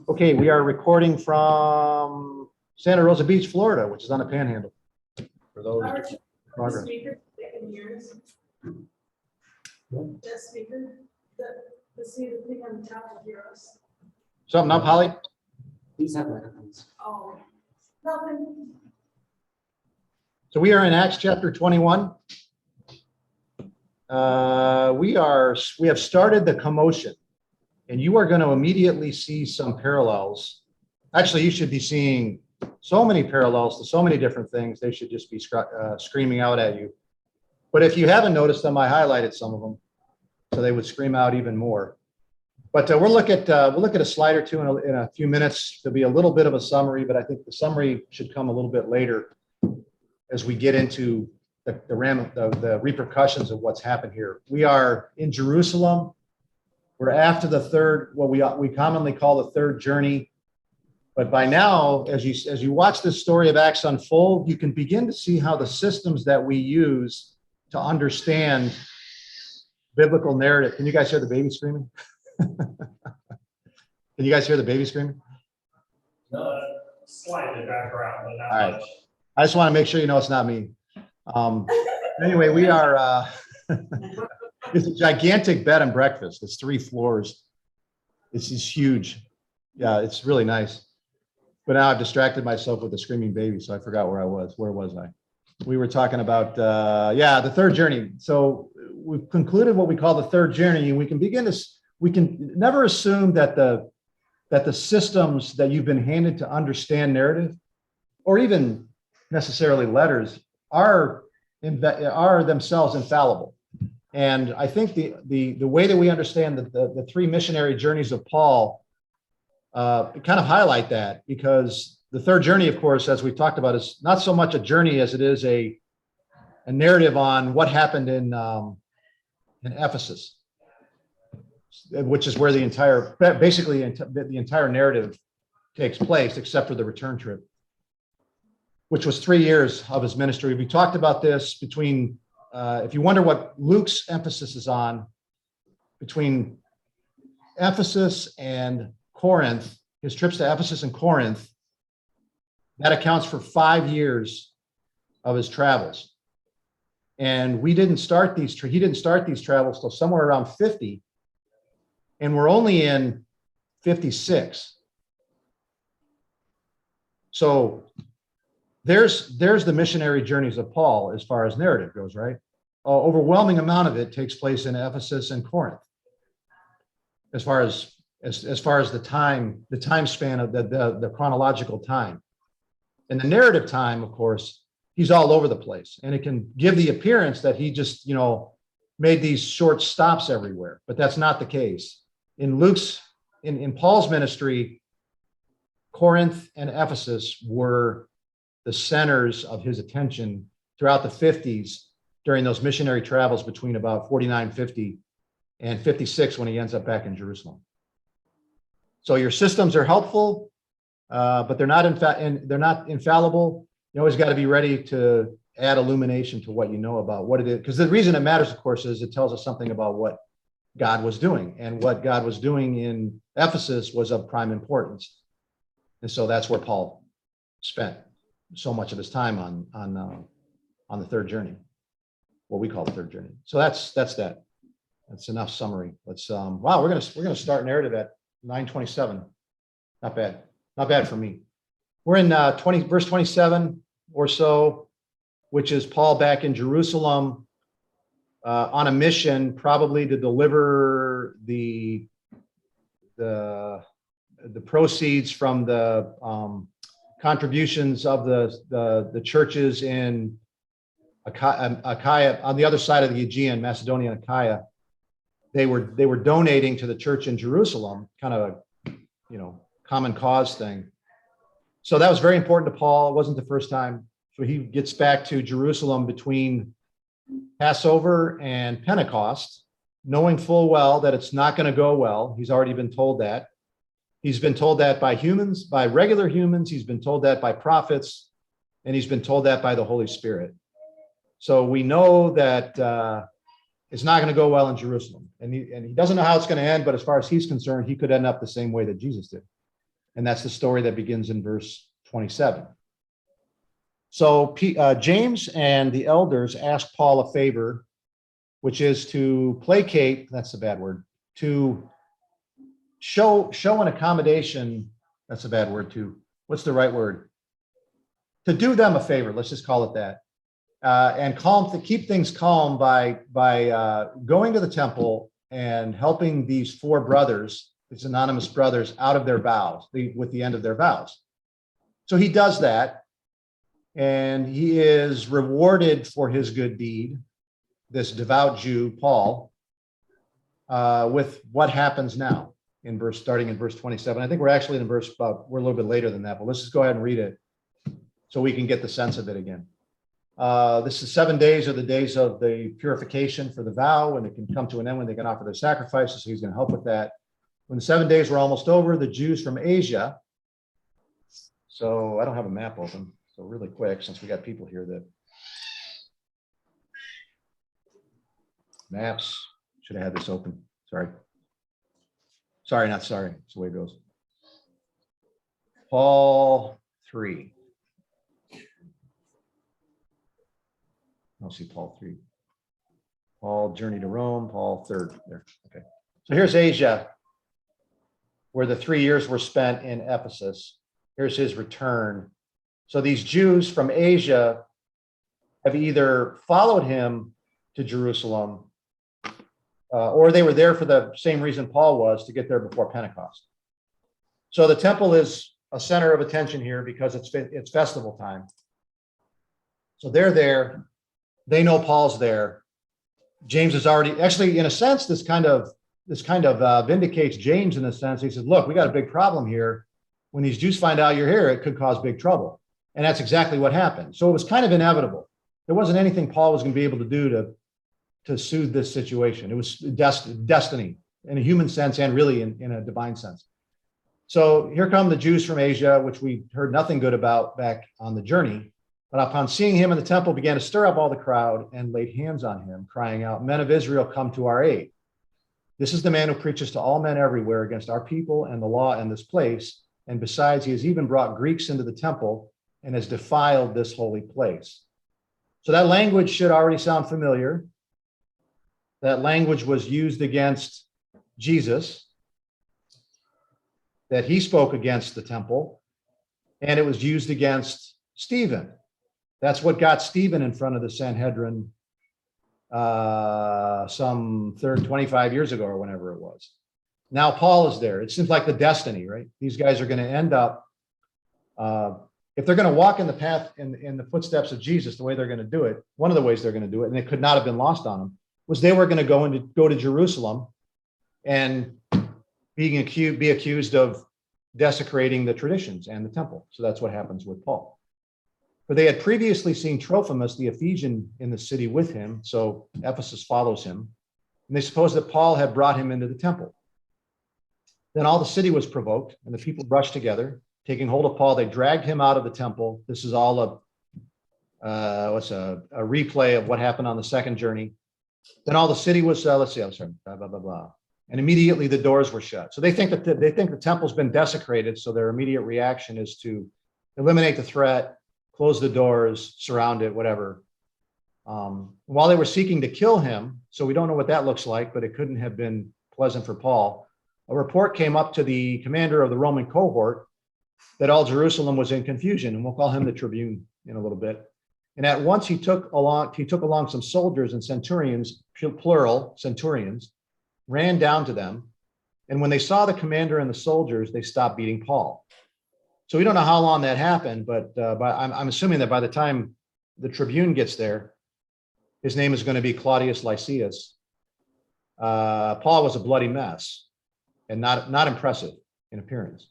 Okay, we are recording from Santa Rosa Beach, Florida, which is on the Panhandle. For those progress. Speaker, they can hear us. That speaker, the see the thing on the top will hear us. Something up, Holly? These have microphones. Oh, nothing. So we are in Acts chapter 21. We have started the commotion, and you are going to immediately see some parallels. Actually, you should be seeing so many parallels to so many different things. They should just be screaming out at you. But if you haven't noticed them, I highlighted some of them, so they would scream out even more. But we'll look at a slide or two in a few minutes. There'll be a little bit of a summary, but I think the summary should come a little bit later as we get into the repercussions of what's happened here. We are in Jerusalem. We're after the third, what we commonly call the third journey. But by now, as you watch this story of Acts unfold, you can begin to see how the systems that we use to understand biblical narrative. Can you guys hear the baby screaming? Can you guys hear the baby screaming? No, slightly background, but not All right. much. I just want to make sure you know it's not me. Anyway, we are, it's a gigantic bed and breakfast. It's 3 floors. This is huge. Yeah, it's really nice. But now I've distracted myself with the screaming baby, so I forgot where I was. Where was I? We were talking about, the third journey. So we've concluded what we call the third journey, and we can never assume that the systems that you've been handed to understand narrative, or even necessarily letters, are themselves infallible. And I think the way that we understand the 3 missionary journeys of Paul kind of highlight that, because the third journey, of course, as we've talked about, is not so much a journey as it is a narrative on what happened in Ephesus, which is where the entire narrative takes place, except for the return trip, which was 3 years of his ministry. We talked about this between, if you wonder what Luke's emphasis is on, between Ephesus and Corinth, his trips to Ephesus and Corinth, that accounts for 5 years of his travels. And he didn't start these travels till somewhere around 50, and we're only in 56. So there's the missionary journeys of Paul as far as narrative goes, right? Overwhelming amount of it takes place in Ephesus and Corinth, as far as the time span of the chronological time. And the narrative time, of course, he's all over the place, and it can give the appearance that he just made these short stops everywhere, but that's not the case. In Paul's ministry, Corinth and Ephesus were the centers of his attention throughout the 50s during those missionary travels between about 49, 50 and 56, when he ends up back in Jerusalem. So your systems are helpful, but they're not infallible. You always got to be ready to add illumination to what you know about what it is. Because the reason it matters, of course, is it tells us something about what God was doing. And what God was doing in Ephesus was of prime importance. And so that's where Paul spent so much of his time on the third journey, what we call the third journey. So that's that. That's enough summary. Let's wow, we're gonna start narrative at 9:27. Not bad for me. We're in verse 27 or so, which is Paul back in Jerusalem on a mission, probably to deliver the proceeds from the contributions of the churches in Achaia, on the other side of the Aegean, Macedonia and Achaia. They were donating to the church in Jerusalem, kind of a common cause thing. So that was very important to Paul. It wasn't the first time. So he gets back to Jerusalem between Passover and Pentecost, knowing full well that it's not going to go well. He's already been told that. He's been told that by humans, by regular humans. He's been told that by prophets, and he's been told that by the Holy Spirit. So we know that it's not going to go well in Jerusalem. And he doesn't know how it's going to end, but as far as he's concerned, he could end up the same way that Jesus did. And that's the story that begins in verse 27. So James and the elders asked Paul a favor, which is to placate, that's a bad word, to show an accommodation, that's a bad word too. What's the right word? To do them a favor, let's just call it that. And keep things calm by going to the temple and helping these four brothers, these anonymous brothers, out of their vows, with the end of their vows. So he does that, and he is rewarded for his good deed, this devout Jew, Paul, with what happens now starting in verse 27. I think we're actually in we're a little bit later than that, but let's just go ahead and read it so we can get the sense of it again. This is 7 days are the days of the purification for the vow, and it can come to an end when they can offer their sacrifices. So he's going to help with that. When the 7 days were almost over, the Jews from Asia. So I don't have a map open. So really quick, since we got people here that maps, should have had this open. Sorry. Sorry, not sorry. That's the way it goes. Paul 3. I'll see Paul 3. Paul journey to Rome, Paul 3rd there. Okay. So here's Asia, where the 3 years were spent in Ephesus. Here's his return. So these Jews from Asia have either followed him to Jerusalem, or they were there for the same reason Paul was, to get there before Pentecost. So the temple is a center of attention here because it's festival time. So they're there. They know Paul's there. James is already, actually, in a sense, this kind of vindicates James in a sense. He says, look, we got a big problem here. When these Jews find out you're here, it could cause big trouble. And that's exactly what happened. So it was kind of inevitable. There wasn't anything Paul was going to be able to do to soothe this situation. It was destiny in a human sense and really in a divine sense. So here come the Jews from Asia, which we heard nothing good about back on the journey. But upon seeing him in the temple, began to stir up all the crowd and laid hands on him, crying out, "Men of Israel, come to our aid. This is the man who preaches to all men everywhere against our people and the law in this place. And besides, he has even brought Greeks into the temple and has defiled this holy place." So that language should already sound familiar. That language was used against Jesus, that he spoke against the temple, and it was used against Stephen. That's what got Stephen in front of the Sanhedrin some 25 years ago or whenever it was. Now Paul is there. It seems like the destiny, right? These guys are going to end up, if they're going to walk in the path, in the footsteps of Jesus, the way they're going to do it, one of the ways they're going to do it, and it could not have been lost on them, was they were going to go to Jerusalem and be accused of desecrating the traditions and the temple. So that's what happens with Paul. For they had previously seen Trophimus, the Ephesian, in the city with him, so Ephesus follows him, and they supposed that Paul had brought him into the temple. Then all the city was provoked, and the people rushed together. Taking hold of Paul, they dragged him out of the temple. This is all a replay of what happened on the second journey. Then all the city was, blah, blah, blah, blah. And immediately the doors were shut. So they think the temple's been desecrated, so their immediate reaction is to eliminate the threat, close the doors, surround it, whatever. While they were seeking to kill him, so we don't know what that looks like, but it couldn't have been pleasant for Paul, a report came up to the commander of the Roman cohort that all Jerusalem was in confusion, and we'll call him the tribune in a little bit. And at once he took along some soldiers and centurions, plural centurions, ran down to them. And when they saw the commander and the soldiers, they stopped beating Paul. So we don't know how long that happened, but I'm assuming that by the time the tribune gets there, his name is going to be Claudius Lysias. Paul was a bloody mess and not impressive in appearance.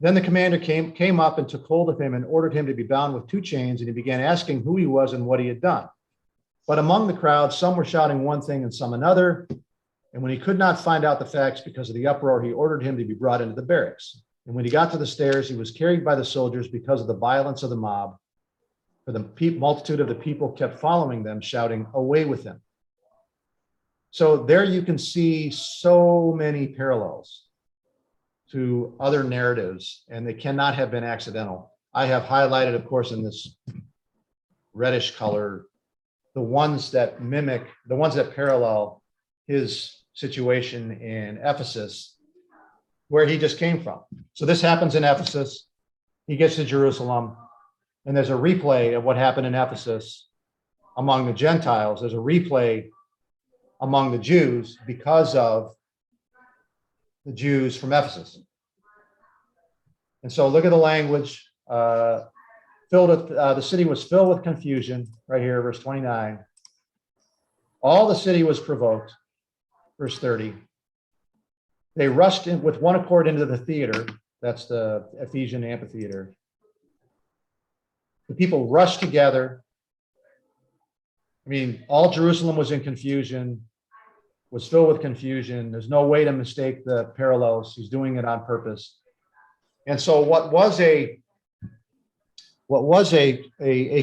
Then the commander came up and took hold of him and ordered him to be bound with 2 chains, and he began asking who he was and what he had done. But among the crowd, some were shouting one thing and some another. And when he could not find out the facts because of the uproar, he ordered him to be brought into the barracks. And when he got to the stairs, he was carried by the soldiers because of the violence of the mob. For the multitude of the people kept following them, shouting, "Away with him." So there you can see so many parallels to other narratives, and they cannot have been accidental. I have highlighted, of course, in this reddish color, the ones that mimic, the ones that parallel his situation in Ephesus, where he just came from. So this happens in Ephesus. He gets to Jerusalem, and there's a replay of what happened in Ephesus among the Gentiles. There's a replay among the Jews because of the Jews from Ephesus. And so look at the language. Filled with, the city was filled with confusion, right here, verse 29. All the city was provoked, verse 30. They rushed in with one accord into the theater. That's the Ephesian amphitheater. The people rushed together. I mean, all Jerusalem was in confusion, was filled with confusion. There's no way to mistake the parallels. He's doing it on purpose. And so what was a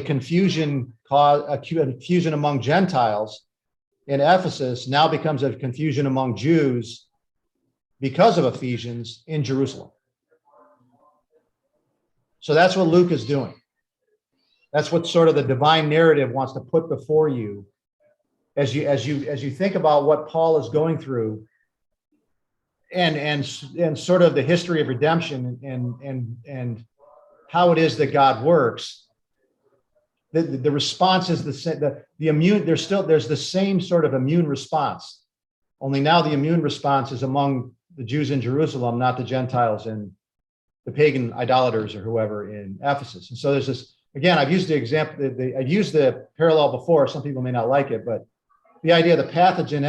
confusion among Gentiles in Ephesus now becomes a confusion among Jews because of Ephesians in Jerusalem. So that's what Luke is doing. That's what sort of the divine narrative wants to put before you as you think about what Paul is going through and sort of the history of redemption and how it is that God works. The response is the immune. There's the same sort of immune response, only now the immune response is among the Jews in Jerusalem, not the Gentiles and the pagan idolaters or whoever in Ephesus. And so there's this. Again, I've used the example. I've used the parallel before. Some people may not like it, but the idea of the pathogen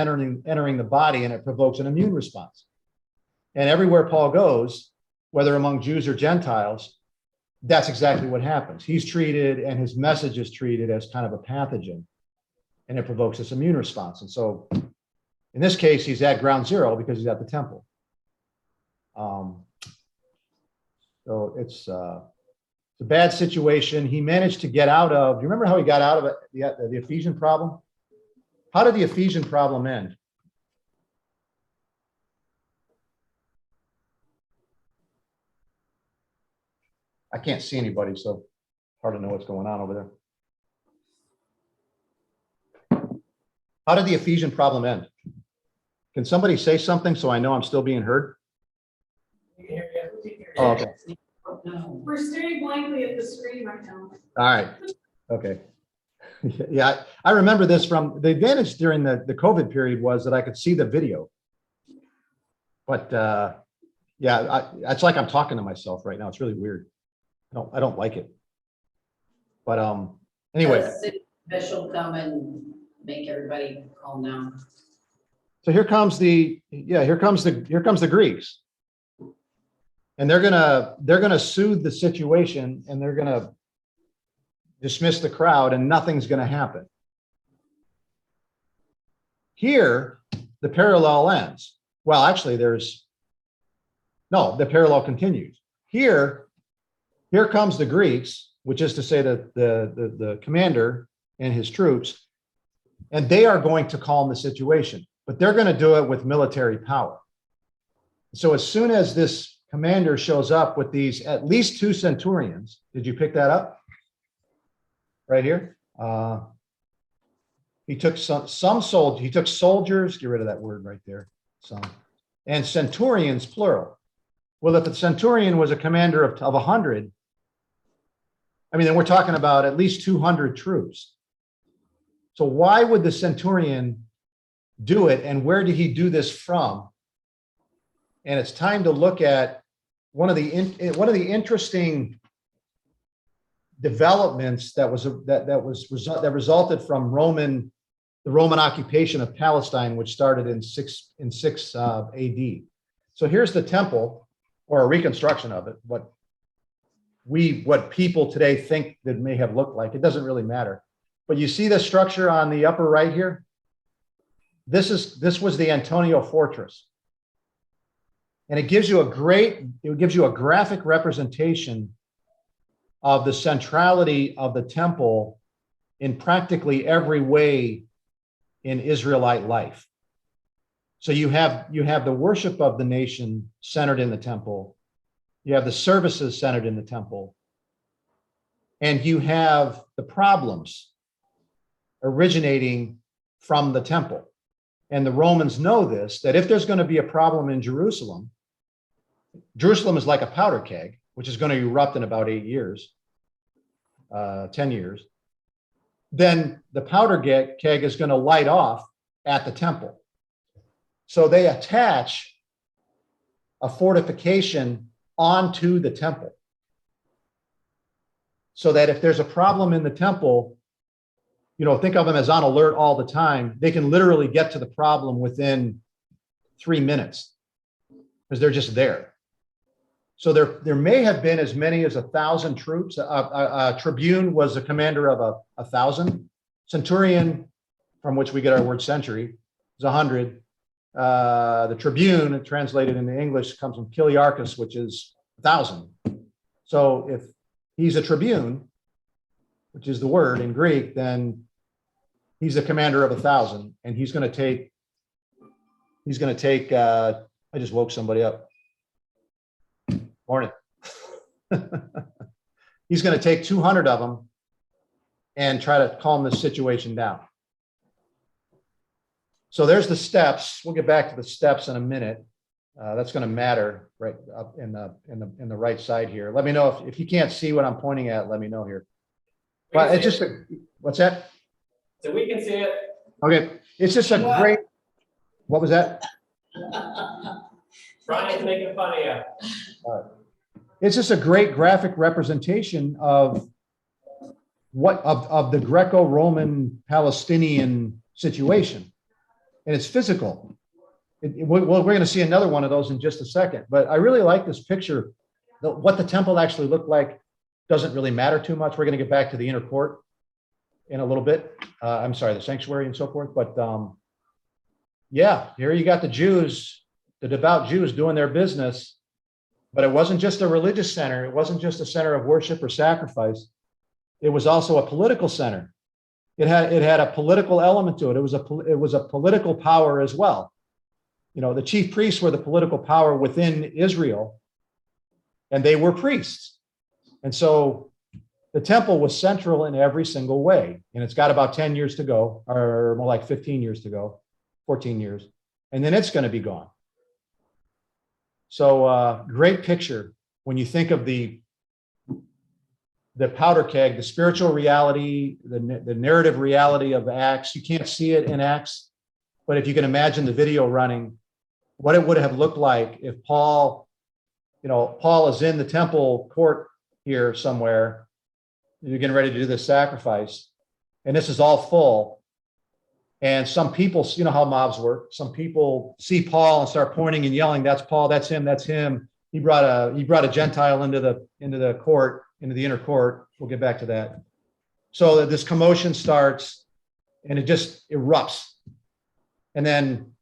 entering the body and it provokes an immune response. And everywhere Paul goes, whether among Jews or Gentiles, that's exactly what happens. He's treated and his message is treated as kind of a pathogen, and it provokes this immune response. And so in this case, he's at ground zero because he's at the temple. So it's a bad situation. He managed to get out of, do you remember how he got out of it, the Ephesian problem? How did the Ephesian problem end? I can't see anybody, so hard to know what's going on over there. How did the Ephesian problem end? Can somebody say something so I know I'm still being heard? Oh, okay. We're staring blankly at the screen right now. All right. Okay. Yeah, I remember this from the advantage during the COVID period was that I could see the video. But yeah, it's like I'm talking to myself right now. It's really weird. I don't like it. But anyway. Does the city official come and make everybody calm down? So here comes the Greeks. And they're gonna soothe the situation and they're gonna dismiss the crowd and nothing's gonna happen. Here, the parallel ends. Well, actually, the parallel continues. Here comes the Greeks, which is to say that the commander and his troops, and they are going to calm the situation, but they're going to do it with military power. So as soon as this commander shows up with these at least 2 centurions, did you pick that up? Right here. He took some soldiers, he took soldiers, get rid of that word right there, some, and centurions, plural. Well, if the centurion was a commander of 100, I mean, then we're talking about at least 200 troops. So why would the centurion do it, and where did he do this from? And it's time to look at one of the interesting developments that resulted from the Roman occupation of Palestine, which started in 6 AD. So here's the temple, or a reconstruction of it. What people today think that may have looked like. It doesn't really matter. But you see the structure on the upper right here? This was the Antonia Fortress. And it gives you a graphic representation of the centrality of the temple in practically every way in Israelite life. So you have the worship of the nation centered in the temple. You have the services centered in the temple. And you have the problems originating from the temple. And the Romans know this, that if there's going to be a problem in Jerusalem, Jerusalem is like a powder keg, which is going to erupt in about 8 years, 10 years. Then the powder keg is going to light off at the temple. So they attach a fortification onto the temple, so that if there's a problem in the temple, think of them as on alert all the time. They can literally get to the problem within 3 minutes because they're just there. So there may have been as many as 1,000 troops. A tribune was a commander of 1,000. Centurion, from which we get our word century, is 100. The tribune, translated into English, comes from Kiliarchus, which is 1,000. So if he's a tribune, which is the word in Greek, then he's the commander of 1,000, and he's going to take. I just woke somebody up. Morning. He's going to take 200 of them and try to calm this situation down. So there's the steps. We'll get back to the steps in a minute. That's going to matter right up in the right side here. Let me know if you can't see what I'm pointing at. Let me know here. But it's just what's that? So we can see it. Okay, it's just a great. What was that? Brian's making fun of you. It's just a great graphic representation of the Greco-Roman Palestinian situation, and it's physical. We're going to see another one of those in just a second, but I really like this picture. What the temple actually looked like doesn't really matter too much. We're going to get back to the inner court in a little bit. I'm sorry, the sanctuary and so forth. But yeah, here you got the Jews, the devout Jews doing their business. But it wasn't just a religious center. It wasn't just a center of worship or sacrifice. It was also a political center. It had a political element to it. It was a political power as well. The chief priests were the political power within Israel, and they were priests. And so the temple was central in every single way. And it's got about 10 years to go, or more like 15 years to go, 14 years. And then it's going to be gone. So great picture when you think of the powder keg, the spiritual reality, the narrative reality of Acts. You can't see it in Acts, but if you can imagine the video running, what it would have looked like if Paul is in the temple court here somewhere, you're getting ready to do this sacrifice, and this is all full. And some people, you know how mobs work. Some people see Paul and start pointing and yelling, "That's Paul, that's him, that's him." He brought a Gentile into the court, into the inner court. We'll get back to that. So this commotion starts and it just erupts. And then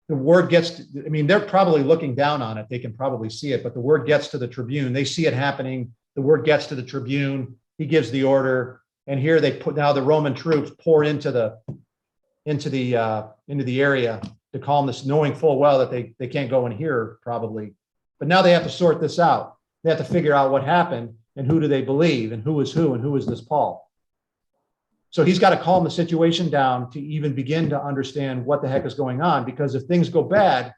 the word gets, they're probably looking down on it. They can probably see it, but the word gets to the tribune. They see it happening. The word gets to the tribune. He gives the order. And here now the Roman troops pour into the area to calm this, knowing full well that they can't go in here probably. But now they have to sort this out. They have to figure out what happened and who do they believe and who is this Paul. So he's got to calm the situation down to even begin to understand what the heck is going on, because if things go bad,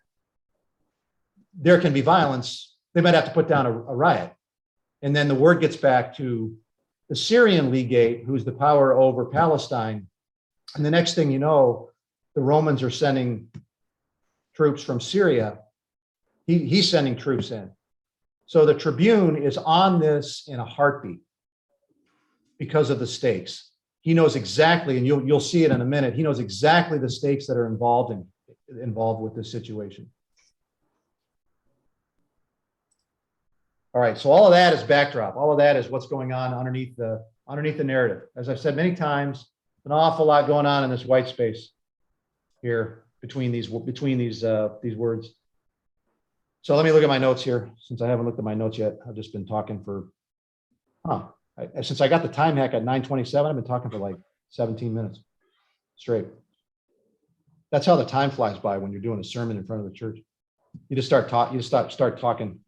there can be violence. They might have to put down a riot. And then the word gets back to the Syrian legate, who's the power over Palestine. And the next thing you know, the Romans are sending troops from Syria. He's sending troops in. So the tribune is on this in a heartbeat because of the stakes. He knows exactly, and you'll see it in a minute. He knows exactly the stakes that are involved with this situation. All right, so all of that is backdrop. All of that is what's going on underneath the narrative. As I've said many times, an awful lot going on in this white space here between these words. So let me look at my notes here, since I haven't looked at my notes yet. I've just been talking since I got the time hack at 9:27, I've been talking for like 17 minutes straight. That's how the time flies by when you're doing a sermon in front of the church. You just start talking.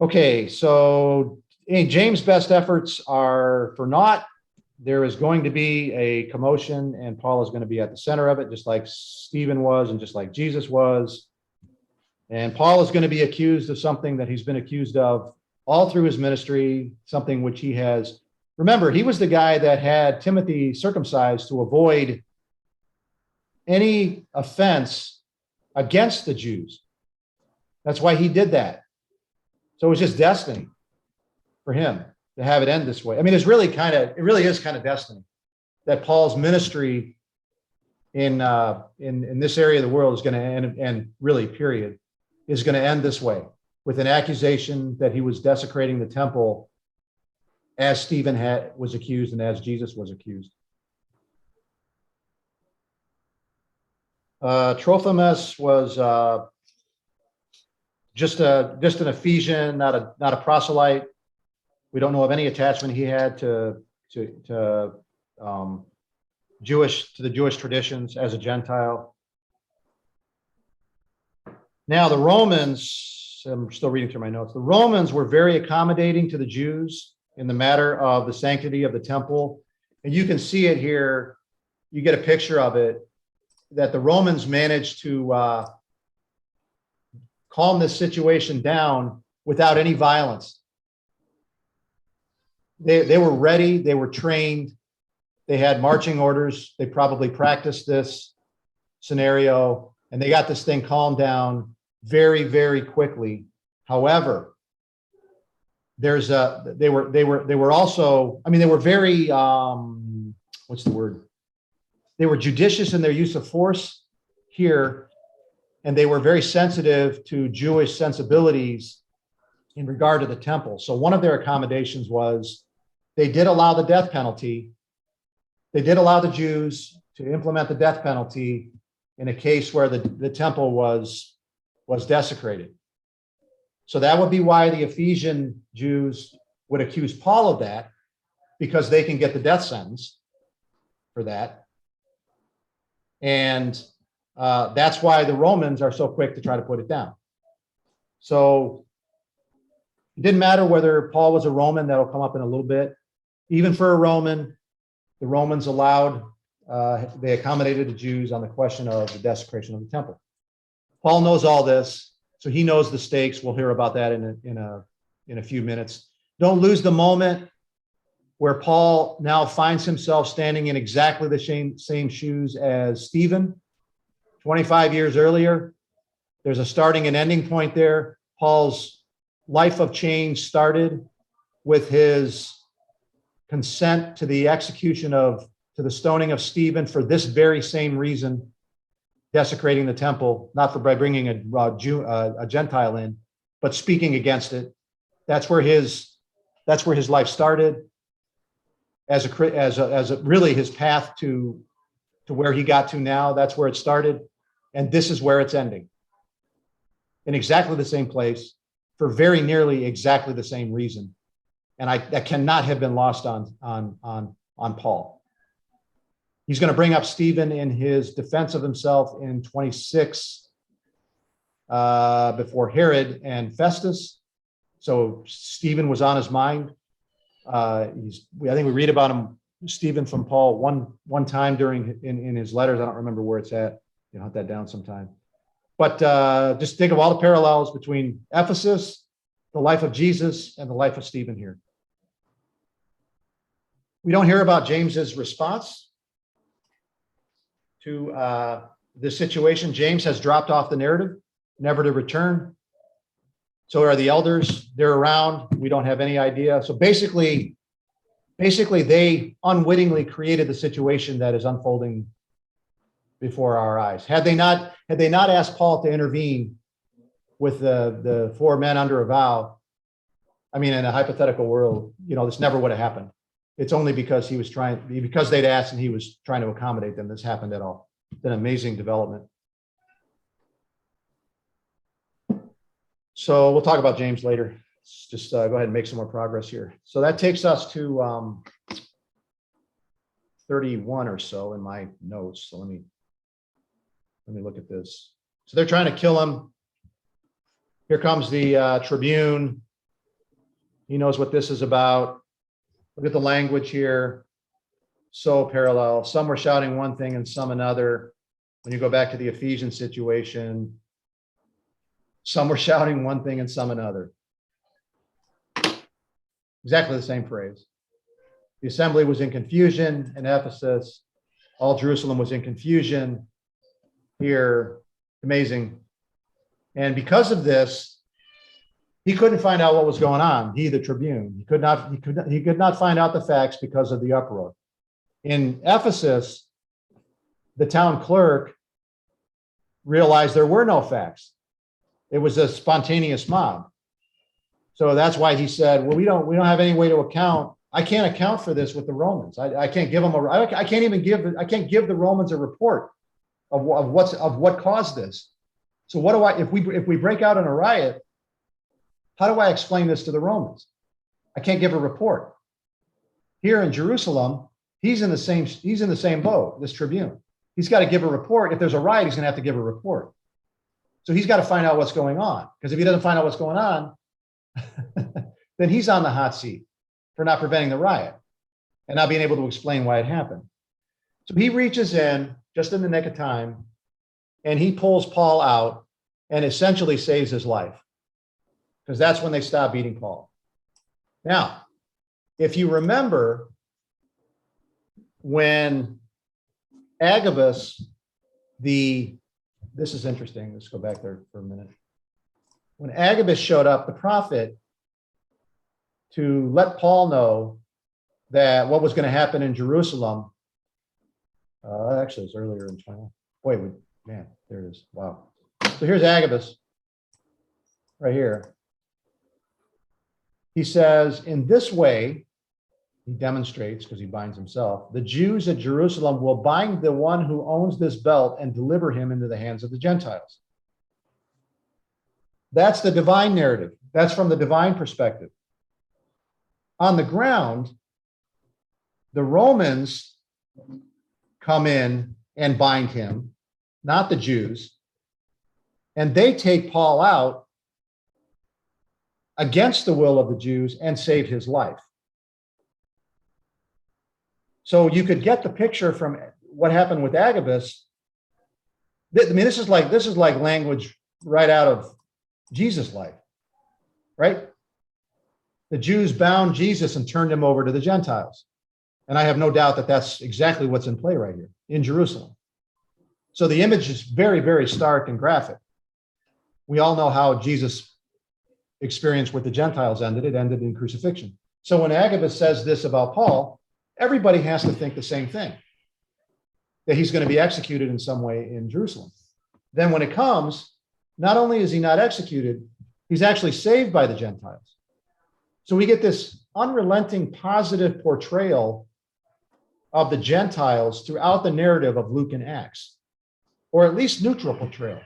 Okay, so James' best efforts are for naught. There is going to be a commotion, and Paul is going to be at the center of it, just like Stephen was and just like Jesus was. And Paul is going to be accused of something that he's been accused of all through his ministry, something which he has. Remember, he was the guy that had Timothy circumcised to avoid any offense against the Jews. That's why he did that. So it was just destiny for him to have it end this way. I mean, it really is kind of destiny that Paul's ministry in this area of the world is going to end, and really, period, is going to end this way with an accusation that he was desecrating the temple as Stephen was accused and as Jesus was accused. Trophimus was just an Ephesian, not a proselyte. We don't know of any attachment he had to the Jewish traditions as a Gentile. Now the Romans, I'm still reading through my notes. The Romans were very accommodating to the Jews in the matter of the sanctity of the temple. And you can see it here. You get a picture of it, that the Romans managed to calm this situation down without any violence. They were ready. They were trained. They had marching orders. They probably practiced this scenario, and they got this thing calmed down very, very quickly. However, they were also, I mean, they were very, what's the word? They were judicious in their use of force here, and they were very sensitive to Jewish sensibilities in regard to the temple. So one of their accommodations was they did allow the death penalty. They did allow the Jews to implement the death penalty in a case where the temple was desecrated. So that would be why the Ephesian Jews would accuse Paul of that, because they can get the death sentence for that. And that's why the Romans are so quick to try to put it down. So it didn't matter whether Paul was a Roman. That'll come up in a little bit. Even for a Roman, the Romans allowed, they accommodated the Jews on the question of the desecration of the temple. Paul knows all this, so he knows the stakes. We'll hear about that in a few minutes. Don't lose the moment where Paul now finds himself standing in exactly the same shoes as Stephen 25 years earlier. There's a starting and ending point there. Paul's life of change started with his consent to the execution to the stoning of Stephen for this very same reason, desecrating the temple, not by bringing a Gentile in, but speaking against it. That's where his life started. As really his path to where he got to now, that's where it started. And this is where it's ending. In exactly the same place, for very nearly exactly the same reason. And that cannot have been lost on Paul. He's going to bring up Stephen in his defense of himself in 26 before Herod and Festus. So Stephen was on his mind. I think we read about him, Stephen, from Paul one time in his letters. I don't remember where it's at. You'll hunt that down sometime. But just think of all the parallels between Ephesus, the life of Jesus, and the life of Stephen here. We don't hear about James's response to this situation. James has dropped off the narrative, never to return. So are the elders. They're around. We don't have any idea. So basically they unwittingly created the situation that is unfolding before our eyes. Had they not asked Paul to intervene with the four men under a vow, I mean, in a hypothetical world, this never would have happened. It's only because because they'd asked and he was trying to accommodate them, this happened at all. It's an amazing development. So we'll talk about James later. Let's just go ahead and make some more progress here. So that takes us to 31 or so in my notes. So let me let me look at this. So they're trying to kill him. Here comes the Tribune. He knows what this is about. Look at the language here. So parallel. Some were shouting one thing and some another. When you go back to the Ephesian situation, some were shouting one thing and some another. Exactly the same phrase. The assembly was in confusion in Ephesus. All Jerusalem was in confusion here. Amazing. And because of this, he couldn't find out what was going on. He, the Tribune, he could not find out the facts because of the uproar. In Ephesus, the town clerk realized there were no facts. It was a spontaneous mob. So that's why he said, well, we don't have any way to account. I can't account for this with the Romans. I can't give them I can't give the Romans a report of what caused this. So what do if we break out in a riot, how do I explain this to the Romans? I can't give a report. Here in Jerusalem, he's in the same boat, this Tribune. He's got to give a report. If there's a riot, he's going to have to give a report. So he's got to find out what's going on. Because if he doesn't find out what's going on, then he's on the hot seat for not preventing the riot and not being able to explain why it happened. So he reaches in just in the nick of time and he pulls Paul out and essentially saves his life, because that's when they stop beating Paul. Now, if you remember when Agabus, this is interesting. Let's go back there for a minute. When Agabus showed up, the prophet, to let Paul know that what was going to happen in Jerusalem, actually it's earlier in 20. Wait, man, there it is. Wow. So here's Agabus right here. He says, in this way, he demonstrates, because he binds himself, the Jews at Jerusalem will bind the one who owns this belt and deliver him into the hands of the Gentiles. That's the divine narrative. That's from the divine perspective. On the ground, the Romans come in and bind him, not the Jews, and they take Paul out against the will of the Jews and save his life. So you could get the picture from what happened with Agabus. I mean, this is like language right out of Jesus' life, right? The Jews bound Jesus and turned him over to the Gentiles. And I have no doubt that that's exactly what's in play right here in Jerusalem. So the image is very, very stark and graphic. We all know how Jesus' experience with the Gentiles ended. It ended in crucifixion. So when Agabus says this about Paul, everybody has to think the same thing, that he's going to be executed in some way in Jerusalem. Then when it comes, not only is he not executed, he's actually saved by the Gentiles. So we get this unrelenting positive portrayal of the Gentiles throughout the narrative of Luke and Acts, or at least neutral portrayal.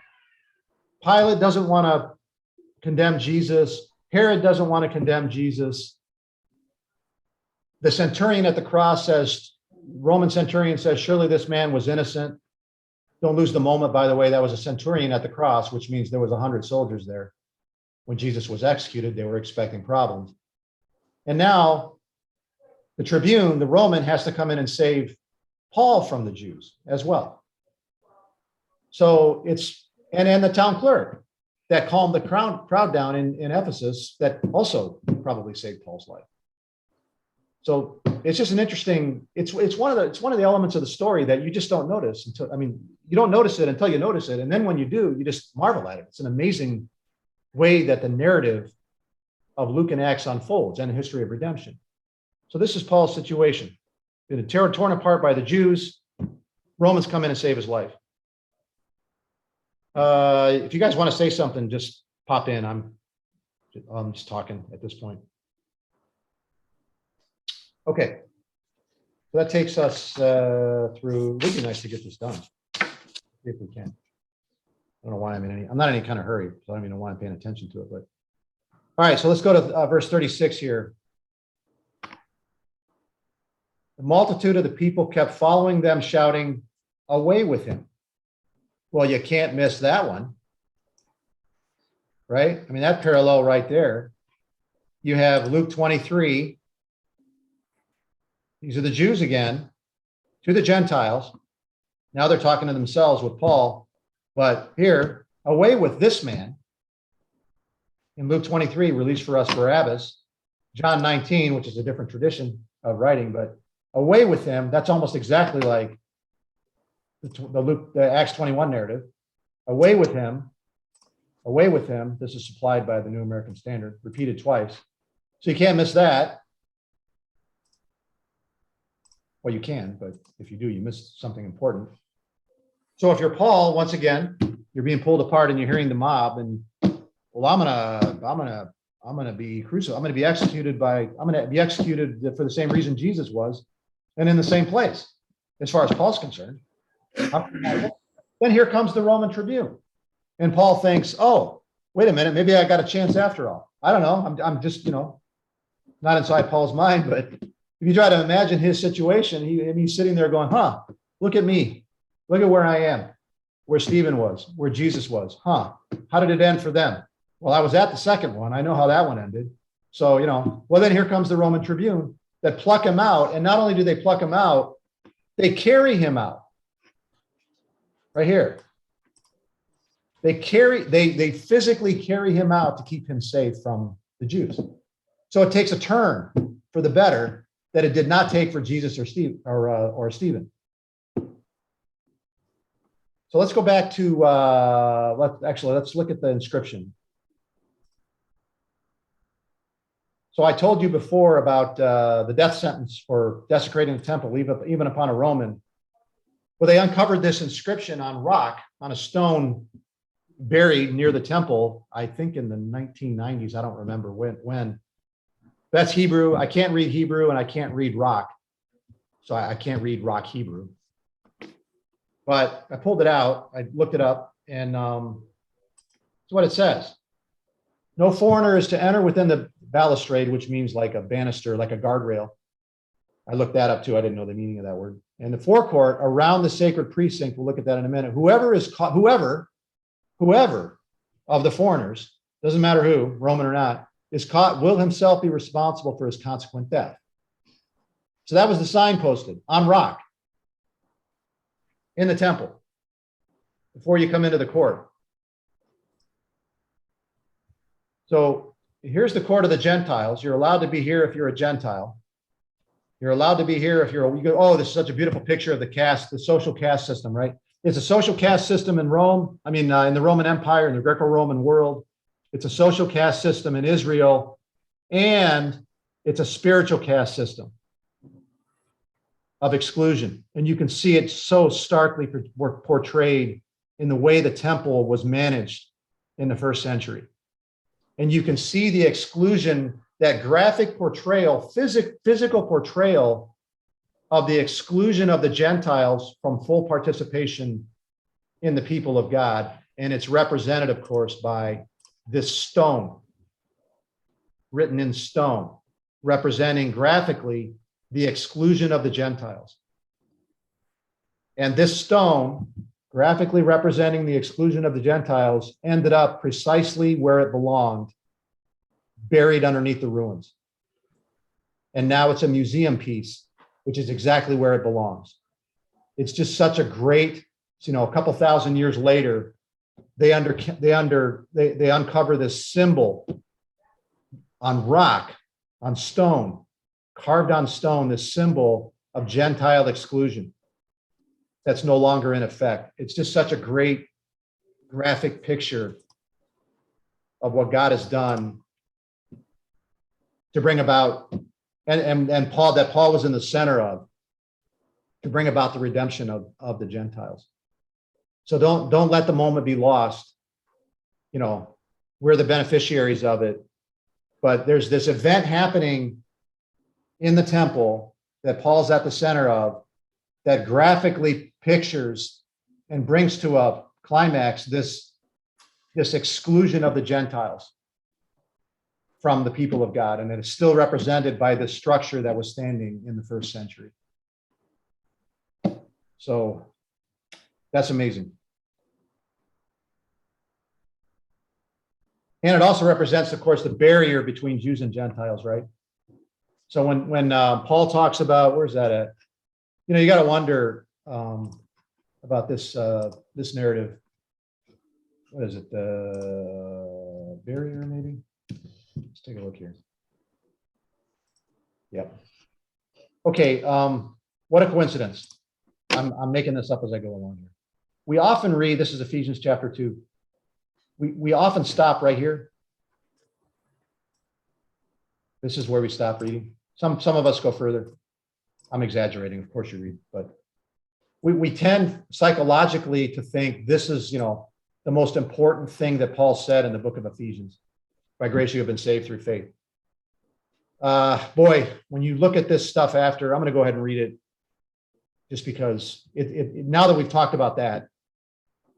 Pilate doesn't want to condemn Jesus. Herod doesn't want to condemn Jesus. The centurion at the cross says, Roman centurion says, surely this man was innocent. Don't lose the moment, by the way, that was a centurion at the cross, which means there was 100 soldiers there. When Jesus was executed, they were expecting problems. And now the Tribune, the Roman, has to come in and save Paul from the Jews as well. So it's, and the town clerk that calmed the crowd down in Ephesus, that also probably saved Paul's life. So it's just an interesting, it's one of the elements of the story that you just don't notice until, I mean, you don't notice it until you notice it. And then when you do, you just marvel at it. It's an amazing way that the narrative of Luke and Acts unfolds and the history of redemption. So this is Paul's situation. Been torn apart by the Jews. Romans come in and save his life. If you guys want to say something, just pop in. I'm just talking at this point. Okay. So that takes us through. It would be nice to get this done if we can. I don't know why I'm not in any kind of hurry, so I don't even know why I'm paying attention to it. But all right, so let's go to verse 36 here. The multitude of the people kept following them, shouting, "Away with him! Well, you can't miss that one. Right? I mean, that parallel right there. You have Luke 23. These are the Jews again, to the Gentiles. Now they're talking to themselves with Paul. But here, away with this man. In Luke 23, released for us Barabbas. John 19, which is a different tradition of writing, but away with him. That's almost exactly like the Acts 21 narrative. Away with him. Away with him. This is supplied by the New American Standard, repeated twice. So you can't miss that. Well, you can, but if you do, you miss something important. So if you're Paul, once again, you're being pulled apart and you're hearing the mob, and well, I'm gonna be crucified. I'm gonna be executed for the same reason Jesus was, and in the same place, as far as Paul's concerned. Then here comes the Roman Tribune. And Paul thinks, oh, wait a minute, maybe I got a chance after all. I don't know. I'm just, not inside Paul's mind, but if you try to imagine his situation, he's sitting there going, look at me. Look at where I am, where Stephen was, where Jesus was. How did it end for them? Well, I was at the second one. I know how that one ended. So, well, then here comes the Roman Tribune that pluck him out. And not only do they pluck him out, they carry him out. Right here. They physically carry him out to keep him safe from the Jews. So it takes a turn for the better that it did not take for Jesus or Stephen. So let's go back to let's look at the inscription. So I told you before about the death sentence for desecrating the temple, even upon a Roman. Well, they uncovered this inscription on rock, on a stone buried near the temple, I think in the 1990s. I don't remember when. That's Hebrew. I can't read Hebrew and I can't read rock. So I can't read rock Hebrew. But I pulled it out. I looked it up, and it's what it says. No foreigner is to enter within the balustrade, which means like a banister, like a guardrail. I looked that up too. I didn't know the meaning of that word. And the forecourt around the sacred precinct, we'll look at that in a minute. Whoever is caught, whoever of the foreigners, doesn't matter who, Roman or not, is caught, will himself be responsible for his consequent death. So that was the sign posted on rock in the temple before you come into the court. So here's the court of the Gentiles. You're allowed to be here if you're a Gentile. You're allowed to be here if you go, oh, this is such a beautiful picture of the social caste system, right? It's a social caste system in Rome. In the Roman Empire, in the Greco-Roman world. It's a social caste system in Israel, and it's a spiritual caste system of exclusion. And you can see it so starkly portrayed in the way the temple was managed in the first century. And you can see the exclusion, that graphic portrayal, physical portrayal of the exclusion of the Gentiles from full participation in the people of God. And it's represented, of course, by this stone, written in stone, representing graphically the exclusion of the Gentiles. And this stone, graphically representing the exclusion of the Gentiles, ended up precisely where it belonged, buried underneath the ruins. And now it's a museum piece, which is exactly where it belongs. It's just such a great, a couple thousand years later, they uncover this symbol on rock, on stone, carved on stone, this symbol of Gentile exclusion that's no longer in effect. It's just such a great graphic picture of what God has done to bring about, and Paul was in the center of, to bring about the redemption of the Gentiles. So don't let the moment be lost. We're the beneficiaries of it. But there's this event happening in the temple that Paul's at the center of, that graphically pictures and brings to a climax this exclusion of the Gentiles from the people of God. And it is still represented by the structure that was standing in the first century. So that's amazing. And it also represents, of course, the barrier between Jews and Gentiles, right? So when Paul talks about, where's that at? You know, you got to wonder about this this narrative. What is it? The barrier, maybe? Let's take a look here. Yep. Okay. What a coincidence. I'm making this up as I go along here. We often read, this is Ephesians chapter 2. We often stop right here. This is where we stop reading. Some of us go further. I'm exaggerating, of course you read, but we tend psychologically to think this is, you know, the most important thing that Paul said in the book of Ephesians. By grace you have been saved through faith. Boy, when you look at this stuff after, I'm going to go ahead and read it just because now that we've talked about that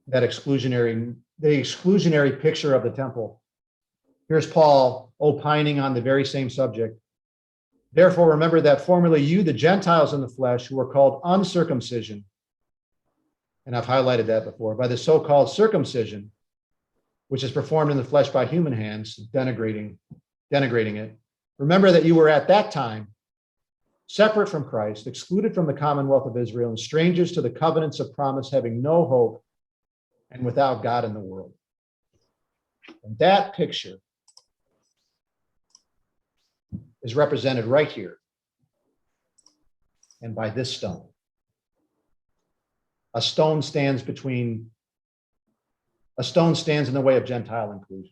the exclusionary picture of the temple. Here's Paul opining on the very same subject. Therefore, remember that formerly you, the Gentiles in the flesh, who were called uncircumcision, and I've highlighted that before, by the so-called circumcision, which is performed in the flesh by human hands, denigrating it. Remember that you were at that time separate from Christ, excluded from the commonwealth of Israel, and strangers to the covenants of promise, having no hope and without God in the world. And that picture is represented right here and by this stone. A stone stands in the way of Gentile inclusion.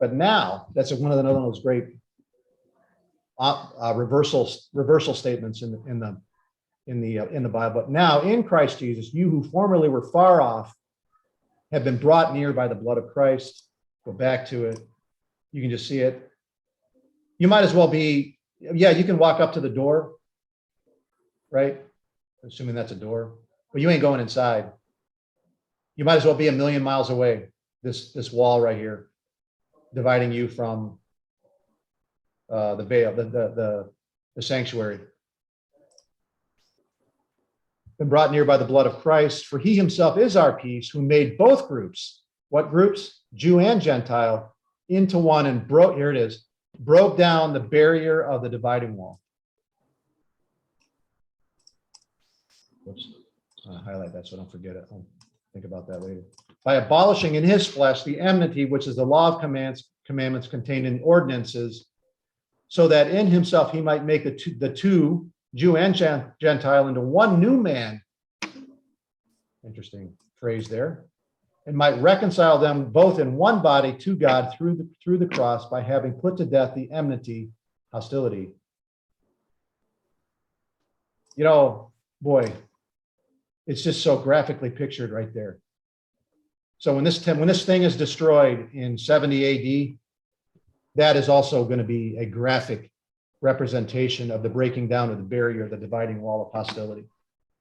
But now, that's one of those great reversal statements in the Bible. But now in Christ Jesus, you who formerly were far off have been brought near by the blood of Christ. Go back to it. You can just see it. You might as well be, yeah, you can walk up to the door, right? Assuming that's a door, but you ain't going inside. You might as well be a million miles away. This wall right here, dividing you from the veil, the sanctuary. Been brought near by the blood of Christ, for he himself is our peace, who made both groups, what groups? Jew and Gentile, into one and broke down the barrier of the dividing wall. Oops, I'll highlight that so I don't forget it. I'll think about that later. By abolishing in his flesh the enmity, which is the law of commandments contained in ordinances, so that in himself he might make the two, Jew and Gentile, into one new man. Interesting phrase there. And might reconcile them both in one body to God through the cross, by having put to death the enmity, hostility. You know, boy, it's just so graphically pictured right there. So when this thing is destroyed in 70 AD, that is also going to be a graphic representation of the breaking down of the barrier, the dividing wall of hostility.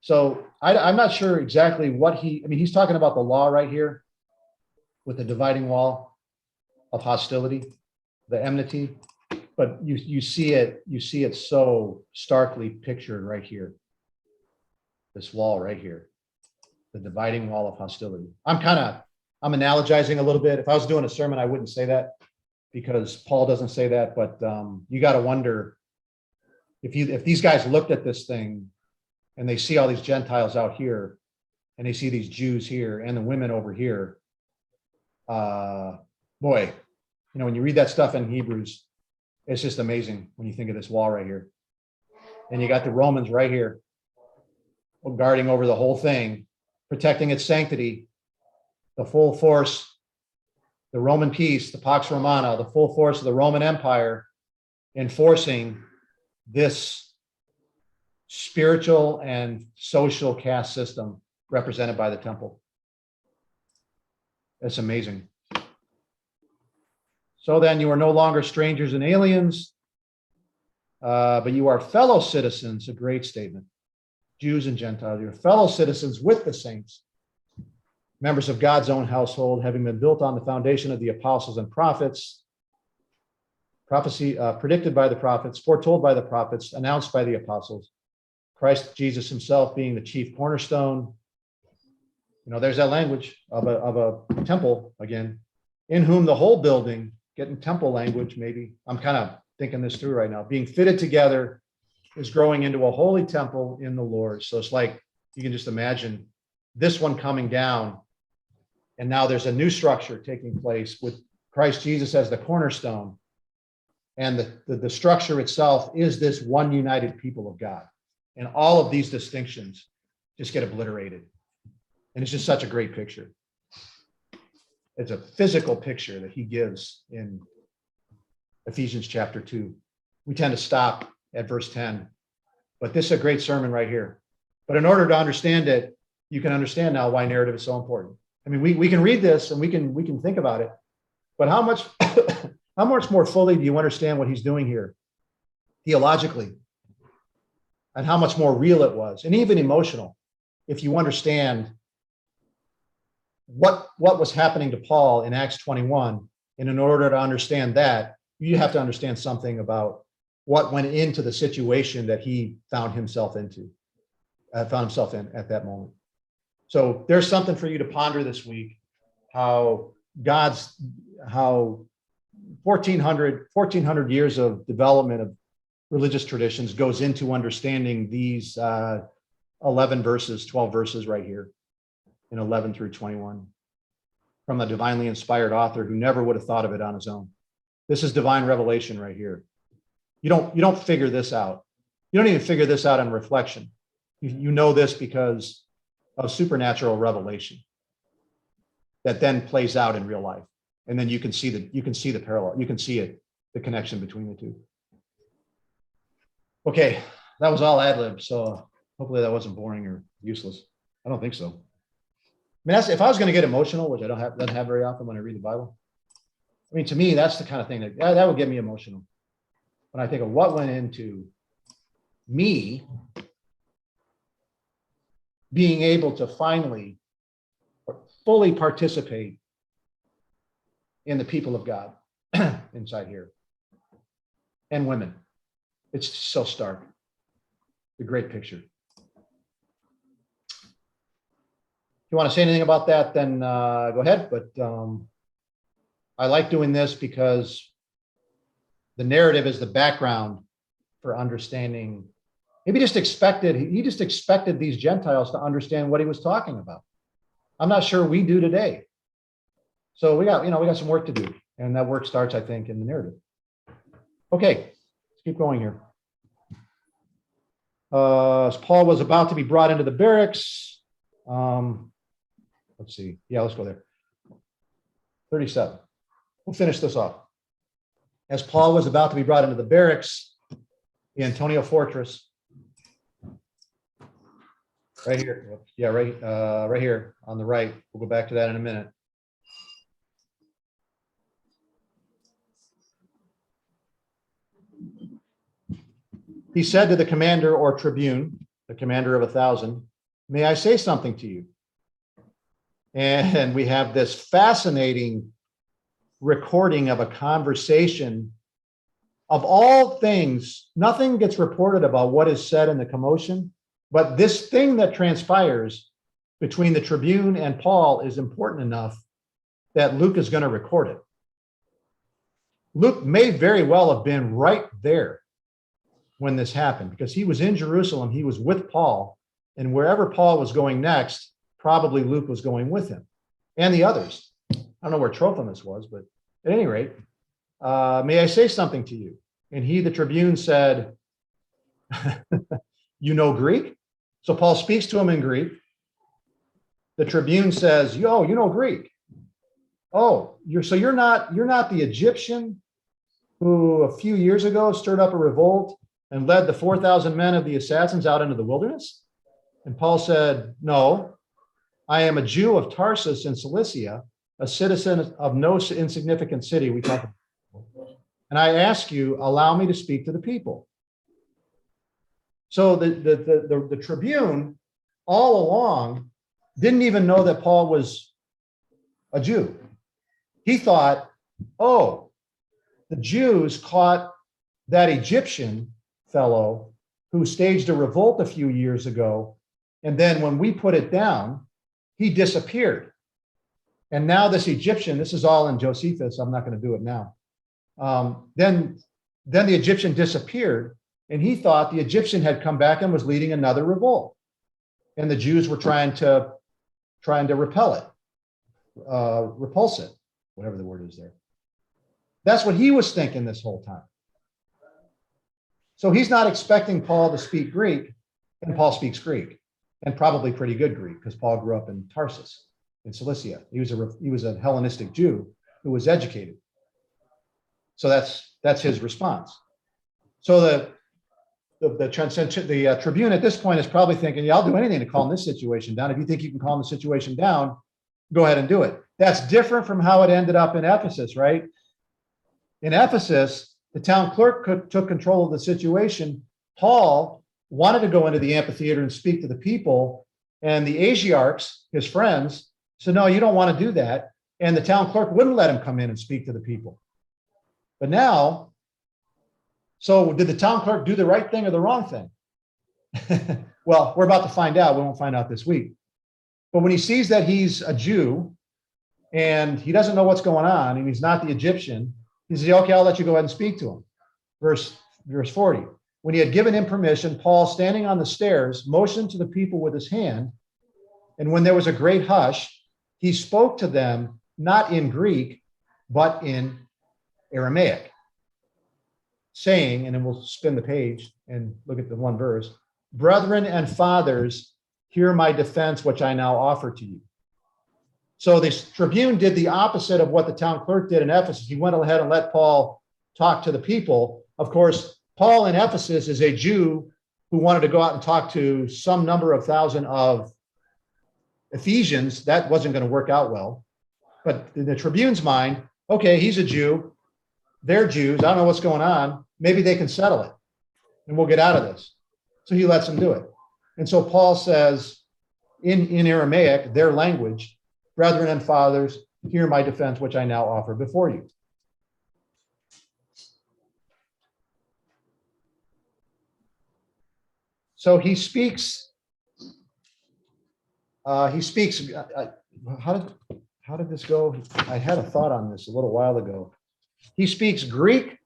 So I'm not sure exactly what he's talking about the law right here with the dividing wall of hostility, the enmity, but you see it so starkly pictured right here. This wall right here, the dividing wall of hostility. I'm analogizing a little bit. If I was doing a sermon, I wouldn't say that because Paul doesn't say that, but you got to wonder if these guys looked at this thing and they see all these Gentiles out here and they see these Jews here and the women over here, boy, when you read that stuff in Hebrews, it's just amazing when you think of this wall right here. And you got the Romans right here guarding over the whole thing, protecting its sanctity, the full force, the Roman peace, the Pax Romana, the full force of the Roman Empire, enforcing this spiritual and social caste system represented by the temple. That's amazing. So then you are no longer strangers and aliens, but you are fellow citizens, a great statement. Jews and Gentiles, you're fellow citizens with the saints, members of God's own household, having been built on the foundation of the apostles and prophets, prophecy predicted by the prophets, foretold by the prophets, announced by the apostles, Christ Jesus himself being the chief cornerstone, There's that language of a temple again, in whom the whole building, getting temple language, maybe. I'm kind of thinking this through right now. Being fitted together is growing into a holy temple in the Lord. So it's like, you can just imagine this one coming down. And now there's a new structure taking place with Christ Jesus as the cornerstone. And the structure itself is this one united people of God. And all of these distinctions just get obliterated. And it's just such a great picture. It's a physical picture that he gives in Ephesians chapter 2. We tend to stop at verse 10, but this is a great sermon right here. But in order to understand it, you can understand now why narrative is so important. I mean, we can read this and we can think about it, but how much how much more fully do you understand what he's doing here theologically, and how much more real it was, and even emotional, if you understand what was happening to Paul in Acts 21. And in order to understand that, you have to understand something about what went into the situation that he found himself in at that moment. So there's something for you to ponder this week, how 1400 years of development of religious traditions goes into understanding these 12 verses right here in 11 through 21 from a divinely inspired author who never would have thought of it on his own. This is divine revelation right here. You don't figure this out. You don't even figure this out on reflection. You know this because of supernatural revelation that then plays out in real life. And then you can see the parallel. You can see it, the connection between the two. Okay, that was all ad lib. So hopefully that wasn't boring or useless. I don't think so. I mean, if I was going to get emotional, which I don't have very often when I read the Bible. I mean, to me, that's the kind of thing that would get me emotional when I think of what went into me being able to finally fully participate in the people of God inside here, and women. It's so stark. The great picture. If you want to say anything about that, then go ahead. But I like doing this because the narrative is the background for understanding. He just expected these Gentiles to understand what he was talking about. I'm not sure we do today. So we got some work to do, and that work starts, I think, in the narrative. Okay, let's keep going here. As Paul was about to be brought into the barracks, let's see. Yeah, let's go there. 37. We'll finish this off. As Paul was about to be brought into the barracks, the Antonia Fortress, right here. Yeah, right here on the right. We'll go back to that in a minute. He said to the commander or tribune, the commander of 1,000, "May I say something to you?" And we have this fascinating recording of a conversation. Of all things, nothing gets reported about what is said in the commotion, but this thing that transpires between the tribune and Paul is important enough that Luke is going to record it. Luke may very well have been right there when this happened, because he was in Jerusalem, he was with Paul, and wherever Paul was going next, probably Luke was going with him and the others. I don't know where Trophimus was, but at any rate, may I say something to you? And he, the tribune, said, "You know Greek?" So Paul speaks to him in Greek. The tribune says, "Yo, you know Greek? Oh, you're not the Egyptian who a few years ago stirred up a revolt and led the 4,000 men of the assassins out into the wilderness?" And Paul said, "No, I am a Jew of Tarsus in Cilicia, a citizen of no insignificant city." We talked about. "And I ask you, allow me to speak to the people." So the tribune all along didn't even know that Paul was a Jew. He thought, oh, the Jews caught that Egyptian fellow who staged a revolt a few years ago. And then when we put it down, he disappeared. And now this Egyptian, this is all in Josephus, I'm not going to do it now. Then the Egyptian disappeared, and he thought the Egyptian had come back and was leading another revolt. And the Jews were trying to repel it, repulse it, whatever the word is there. That's what he was thinking this whole time. So he's not expecting Paul to speak Greek, and Paul speaks Greek, and probably pretty good Greek, because Paul grew up in Tarsus in Cilicia. He was a Hellenistic Jew who was educated. So that's his response. So the Tribune at this point is probably thinking, yeah, I'll do anything to calm this situation down. If you think you can calm the situation down, go ahead and do it. That's different from how it ended up in Ephesus, right? In Ephesus, the town clerk took control of the situation. Paul wanted to go into the amphitheater and speak to the people, and the Asiarchs, his friends, said, no, you don't want to do that. And the town clerk wouldn't let him come in and speak to the people. But now, so did the town clerk do the right thing or the wrong thing? Well, we're about to find out. We won't find out this week. But when he sees that he's a Jew and he doesn't know what's going on and he's not the Egyptian, he says, okay, I'll let you go ahead and speak to him. Verse 40. When he had given him permission, Paul, standing on the stairs, motioned to the people with his hand. And when there was a great hush, he spoke to them, not in Greek, but in Aramaic, saying, and then we'll spin the page and look at the one verse, brethren and fathers, hear my defense, which I now offer to you. So this Tribune did the opposite of what the town clerk did in Ephesus. He went ahead and let Paul talk to the people. Of course, Paul in Ephesus is a Jew who wanted to go out and talk to some number of thousand of Ephesians. That wasn't going to work out well. But in the Tribune's mind, okay, he's a Jew. They're Jews. I don't know what's going on. Maybe they can settle it and we'll get out of this. So he lets them do it. And so Paul says in Aramaic, their language, brethren and fathers, hear my defense, which I now offer before you. So he speaks. How did this go? I had a thought on this a little while ago. He speaks Greek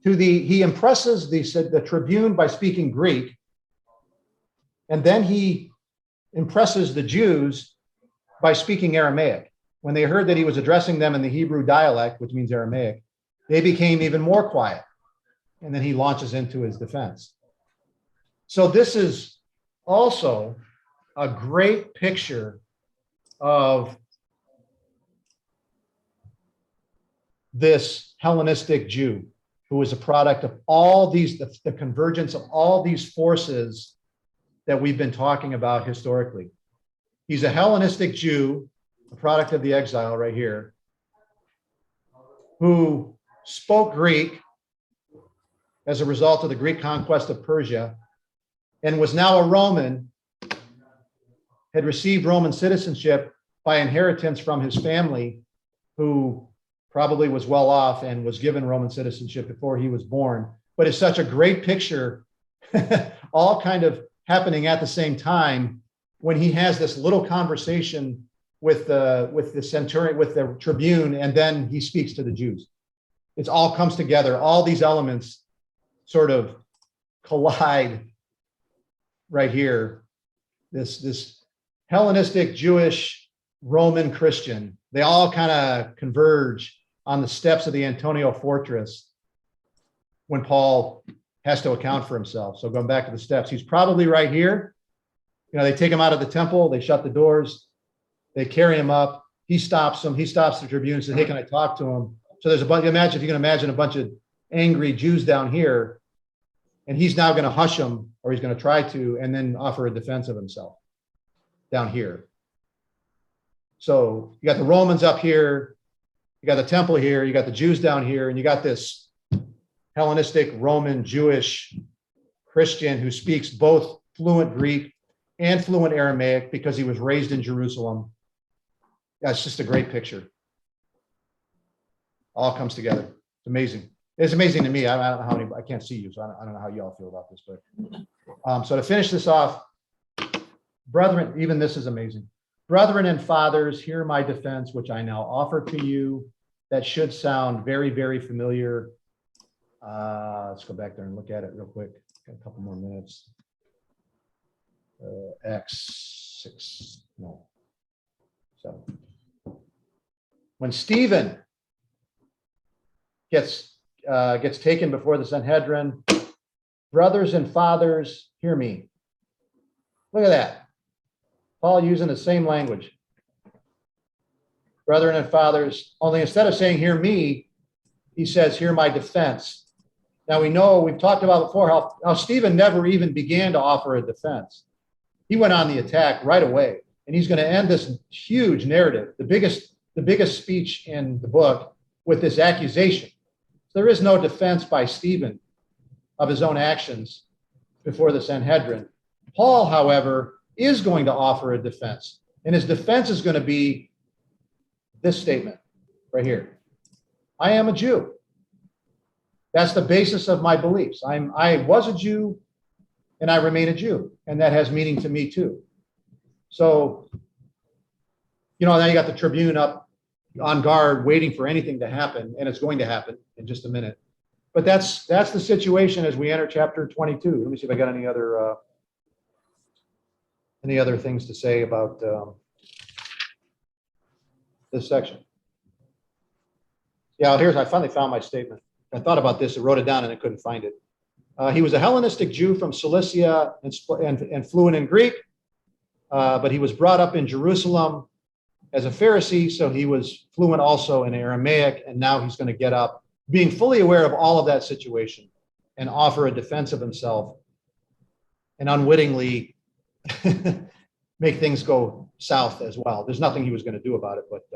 he impresses the Tribune by speaking Greek. And then he impresses the Jews by speaking Aramaic. When they heard that he was addressing them in the Hebrew dialect, which means Aramaic, they became even more quiet. And then he launches into his defense. So this is also a great picture of this Hellenistic Jew who is a product of all these, the convergence of all these forces that we've been talking about historically. He's a Hellenistic Jew, a product of the exile right here, who spoke Greek as a result of the Greek conquest of Persia, and was now a Roman, had received Roman citizenship by inheritance from his family, who probably was well off and was given Roman citizenship before he was born. But it's such a great picture, all kind of happening at the same time, when he has this little conversation with the centurion, with the Tribune, and then he speaks to the Jews. It all comes together. All these elements sort of collide right here. This Hellenistic, Jewish, Roman Christian, they all kind of converge on the steps of the Antonia Fortress when Paul has to account for himself. So going back to the steps, he's probably right here. You know, they take him out of the temple, they shut the doors, they carry him up. He stops them. He stops the Tribune and says, hey, can I talk to him? So there's a bunch, imagine, if you can imagine a bunch of angry Jews down here, and he's now going to hush them, or he's going to try to, and then offer a defense of himself down here. So you got the Romans up here, you got the temple here, you got the Jews down here, and you got this Hellenistic, Roman, Jewish Christian who speaks both fluent Greek and fluent Aramaic because he was raised in Jerusalem. Yeah, it's just a great picture. All comes together. It's amazing. It's amazing to me. I don't know how many, I can't see you, so I don't know how you all feel about this. But so to finish this off, brethren, even this is amazing. Brethren and fathers, hear my defense, which I now offer to you. That should sound very, very familiar. Let's go back there and look at it real quick. Got a couple more minutes. Acts 6, no. So when Stephen gets taken before the Sanhedrin, brothers and fathers, hear me. Look at that. Paul using the same language. Brethren and fathers, only instead of saying, hear me, he says, hear my defense. Now we know, we've talked about before how Stephen never even began to offer a defense. He went on the attack right away, and he's going to end this huge narrative, the biggest speech in the book, with this accusation. There is no defense by Stephen of his own actions before the Sanhedrin. Paul, however, is going to offer a defense, and his defense is going to be this statement right here. I am a Jew. That's the basis of my beliefs. I was a Jew and I remain a Jew, and that has meaning to me too. So, now you got the Tribune up on guard waiting for anything to happen, and it's going to happen in just a minute. But that's the situation as we enter chapter 22. Let me see if I got any other things to say about this section. Yeah, I finally found my statement. I thought about this, I wrote it down and I couldn't find it. He was a Hellenistic Jew from Cilicia and fluent in Greek, but he was brought up in Jerusalem as a Pharisee, so he was fluent also in Aramaic, and now he's going to get up, being fully aware of all of that situation, and offer a defense of himself, and unwittingly make things go south as well. There's nothing he was going to do about it, but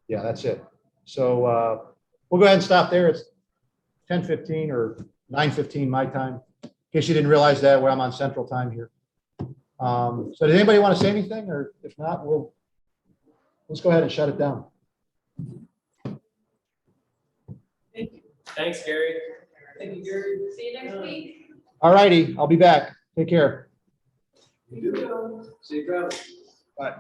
yeah, that's it. So we'll go ahead and stop there. It's 10:15 or 9:15 my time. In case you didn't realize that, where I'm on Central Time here. So does anybody want to say anything, or if not, let's go ahead and shut it down. Thanks, Gary. Thank you, Gary. See you next week. All righty, I'll be back. Take care. You do. See you, Travis. Bye.